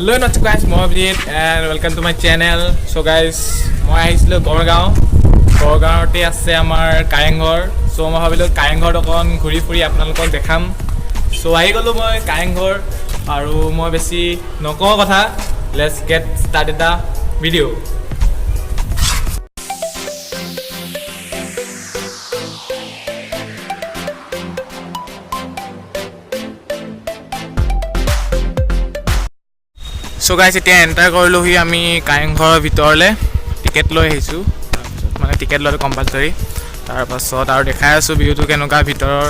Hello, not guys, Mohamed, and welcome to my channel. So guys, মই আহিছিলো Gargaon. Gargaonতে আছে আমাৰ কাৰেংঘৰ. So মই ভাবিলো কাৰেংঘৰ অকন ঘূৰি ফুৰি আপোনালোকক দেখাম. So আহি গলো মই কাৰেংঘৰ আৰু মই বেছি নকওঁ কথা. Let's get started the video. So guys, এতিয়া এন্টাৰ কৰিলোহি আমি কাৰেংঘৰৰ ভিতৰলে টিকেট লৈ আহিছো মানে টিকেট লৈ কম্পালসৰি তাৰ পাছত আৰু দেখাই আছো ভিউটো কেনেকা ভিতৰৰ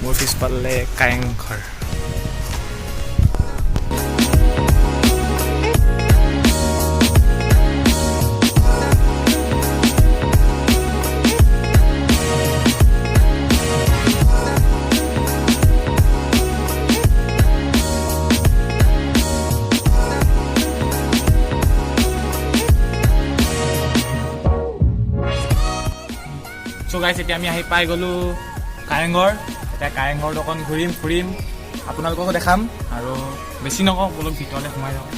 মোৰ পিছফালে কাৰেংঘৰ So guys, এতিয়া আমি আহি পাই গলো কাৰেংঘৰ এটা কাৰেংঘৰ দোকান ঘূৰিম ফুৰিম আপোনালোকক দেখাম আৰু বেছি নকওঁ বলক ভিতৰলে সোমাই যাওঁ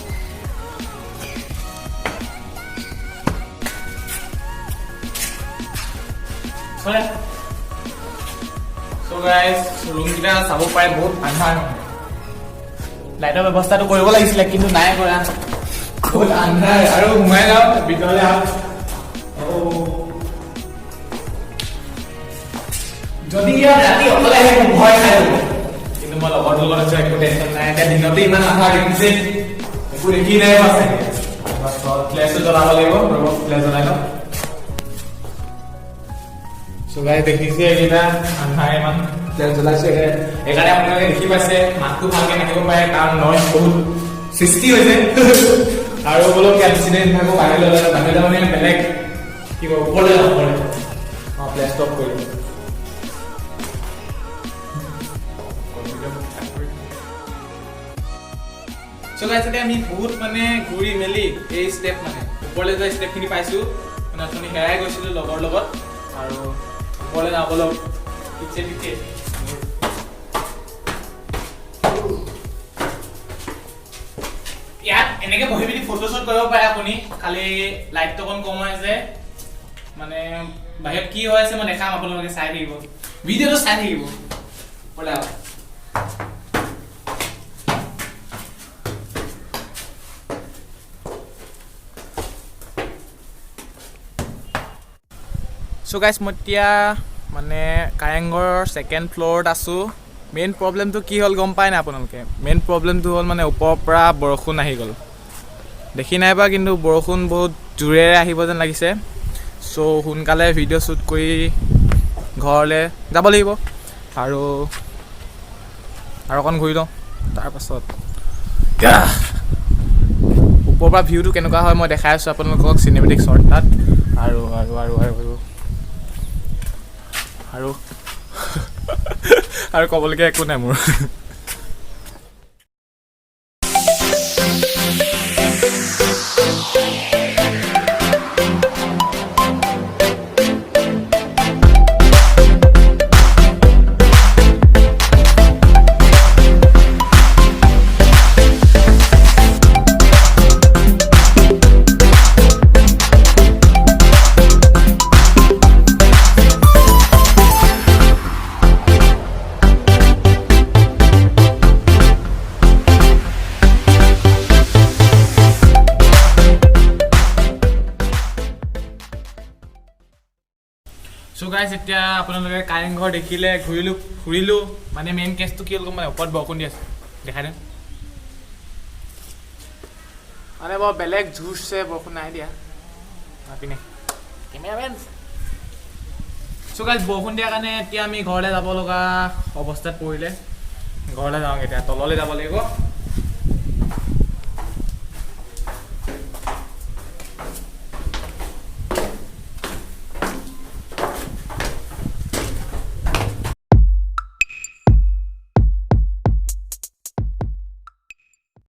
So guys, ৰুম কিটা চাব পাৰে বহুত আন্ধাৰ লাইটৰ ব্যৱস্থাটো কৰিব লাগিছিল কিন্তু নাই কৰা বহুত আন্ধাৰ আৰু সোমাই যাওঁ ভিতৰলে যদি ৰাতি অকলে আহে ভয় খাই কিন্তু মই লগৰটোৰ লগত আছো একো টেনচন নাই এতিয়া দিনতে ইমান আন্ধাৰ দেখিছে একো দেখি নাই আছে ফ্লেছ জ্বলাব লাগিব ফ্লেছ জ্বলাই লওঁ So guys, দেখিছে এইটা আন্ধাৰ ইমান ফ্লেছ জ্বলাইছে এখানে আপোনালোকে দেখি পাইছে মাতটো ভালকে নাহিব পাৰে কাৰণ নইজ বহুত সৃষ্টি হৈছে আৰু বলক এক্সিডেন্ট থাকো বাহিৰলৈ মানে বেলেগ কি কব ওপৰলৈ যাব পাৰে ফ্লেছ ষ্টপ কৰি So guys, today আমি বহুত মানে ঘূৰি মেলি এই স্টেপ মানে ওপৰলৈ যোৱা স্টেপ খিনি পাইছো মানে আপুনি হেৰাই গৈছিল লগৰ লগত আৰু ওপৰলৈ যাবলৈ পিছে পিছে ইয়াত এনেকে বহি পিনি ফটো শ্বট কৰিব পাৰে আপুনি খালি লাইটটো অকন কম আছে মানে বাহিৰত কি হৈ আছে মই দেখাম আপোনালোকে চাই থাকিব ভিডিওটো চাই থাকিব ওলা So guys, মই এতিয়া মানে কাৰেংঘৰৰ সেকেন্ড ফ্লোৰত আছো মেইন প্ৰবলেমটো কি হ'ল গম পায় না আপোনালোকে মেইন প্ৰবলেমটো হ'ল মানে ওপৰৰ পৰা বৰষুণ আহি গ'ল দেখি নাইবা কিন্তু বৰষুণ বহুত জোৰেৰে আহিব যেন লাগিছে সো সোনকালে ভিডিও শ্বুট কৰি ঘৰলৈ যাব লাগিব আৰু অকণ ঘূৰি লওঁ তাৰ পাছত ওপৰৰ পৰা ভিউটো কেনেকুৱা হয় মই দেখাই আছো আপোনালোকক চিনেমেটিক শ্বট তাত আৰু আৰু ক'বলগীয়া একো নাই মোৰ So guys, এতিয়া আপোনালোকে কাৰেংঘৰ দেখিলে ঘূৰিলো মানে মেইন কেছটো কি হ'ল মানে ওপৰত বৰষুণ দি আছে দেখাই দেন মানে বৰ বেলেগ ঝুৰছে বৰষুণ নাই দিয়া আপিনে কেমেৰামেন So guys, বৰষুণ দিয়াৰ কাৰণে এতিয়া আমি ঘৰলৈ যাব লগা অৱস্থাত পৰিলে ঘৰলৈ যাওঁ এতিয়া তললৈ যাব লাগিব